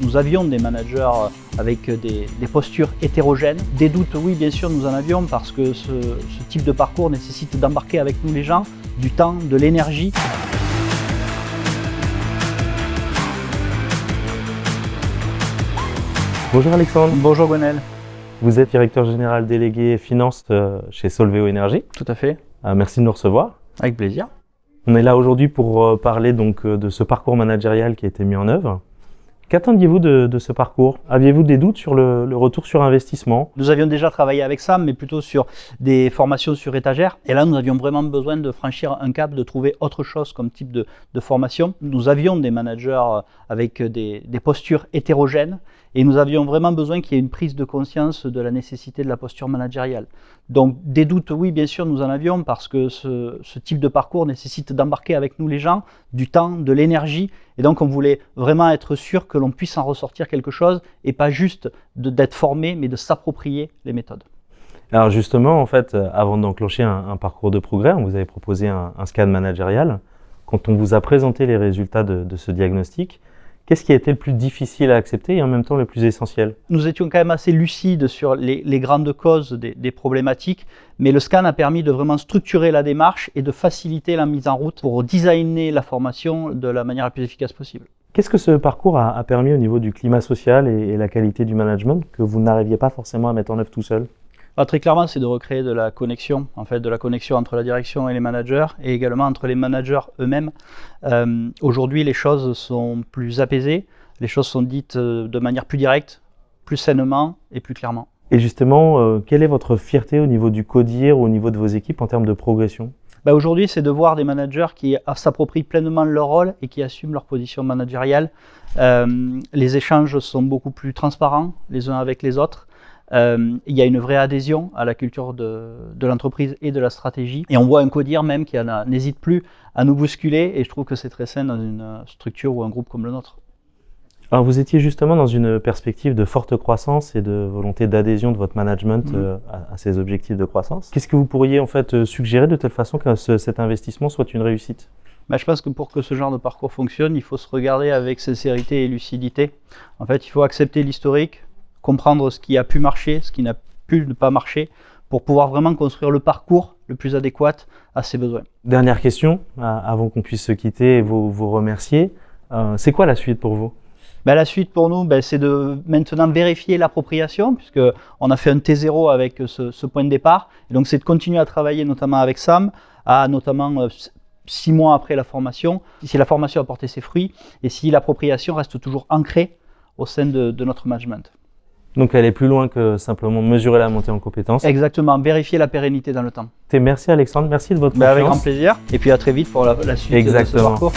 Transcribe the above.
Nous avions des managers avec des postures hétérogènes. Des doutes, oui, bien sûr, nous en avions parce que ce type de parcours nécessite d'embarquer avec nous les gens, du temps, de l'énergie. Bonjour Alexandre. Bonjour Gonel. Vous êtes directeur général délégué finance chez Solveo Énergie. Tout à fait. Merci de nous recevoir. Avec plaisir. On est là aujourd'hui pour parler donc de ce parcours managérial qui a été mis en œuvre. Qu'attendiez-vous de ce parcours? Aviez-vous des doutes sur le retour sur investissement? Nous avions déjà travaillé avec Sam, mais plutôt sur des formations sur étagère. Et là, nous avions vraiment besoin de franchir un cap, de trouver autre chose comme type de formation. Nous avions des managers avec des postures hétérogènes et nous avions vraiment besoin qu'il y ait une prise de conscience de la nécessité de la posture managériale. Donc des doutes, oui, bien sûr, nous en avions parce que ce type de parcours nécessite d'embarquer avec nous les gens, du temps, de l'énergie. Et donc on voulait vraiment être sûr que l'on puisse en ressortir quelque chose et pas juste d'être formé, mais de s'approprier les méthodes. Alors justement, en fait, avant d'enclencher un parcours de progrès, on vous avait proposé un scan managérial. Quand on vous a présenté les résultats de ce diagnostic, qu'est-ce qui a été le plus difficile à accepter et en même temps le plus essentiel? Nous étions quand même assez lucides sur les grandes causes des problématiques, mais le scan a permis de vraiment structurer la démarche et de faciliter la mise en route pour designer la formation de la manière la plus efficace possible. Qu'est-ce que ce parcours a permis au niveau du climat social et la qualité du management que vous n'arriviez pas forcément à mettre en œuvre tout seul? Très clairement, c'est de recréer de la connexion, de la connexion entre la direction et les managers et également entre les managers eux-mêmes. Aujourd'hui, les choses sont plus apaisées, les choses sont dites de manière plus directe, plus sainement et plus clairement. Et justement, quelle est votre fierté au niveau du CODIR ou au niveau de vos équipes en termes de progression? Aujourd'hui, c'est de voir des managers qui s'approprient pleinement leur rôle et qui assument leur position managériale. Les échanges sont beaucoup plus transparents les uns avec les autres. Il y a une vraie adhésion à la culture de l'entreprise et de la stratégie. Et on voit un CODIR même qui n'hésite plus à nous bousculer. Et je trouve que c'est très sain dans une structure ou un groupe comme le nôtre. Alors vous étiez justement dans une perspective de forte croissance et de volonté d'adhésion de votre management à ces objectifs de croissance. Qu'est-ce que vous pourriez en fait suggérer de telle façon que cet investissement soit une réussite? Je pense que pour que ce genre de parcours fonctionne, il faut se regarder avec sincérité et lucidité. En fait, il faut accepter l'historique, comprendre ce qui a pu marcher, ce qui n'a pu ne pas marcher, pour pouvoir vraiment construire le parcours le plus adéquat à ses besoins. Dernière question, avant qu'on puisse se quitter et vous remercier. C'est quoi la suite pour vous? La suite pour nous, c'est de maintenant vérifier l'appropriation, puisqu'on a fait un T0 avec ce point de départ. Et donc c'est de continuer à travailler notamment avec Sam, notamment 6 mois après la formation, si la formation a porté ses fruits et si l'appropriation reste toujours ancrée au sein de notre management. Donc aller plus loin que simplement mesurer la montée en compétences. Exactement, vérifier la pérennité dans le temps. Merci Alexandre, merci de votre confiance. Avec grand plaisir, et puis à très vite pour la suite de ce parcours.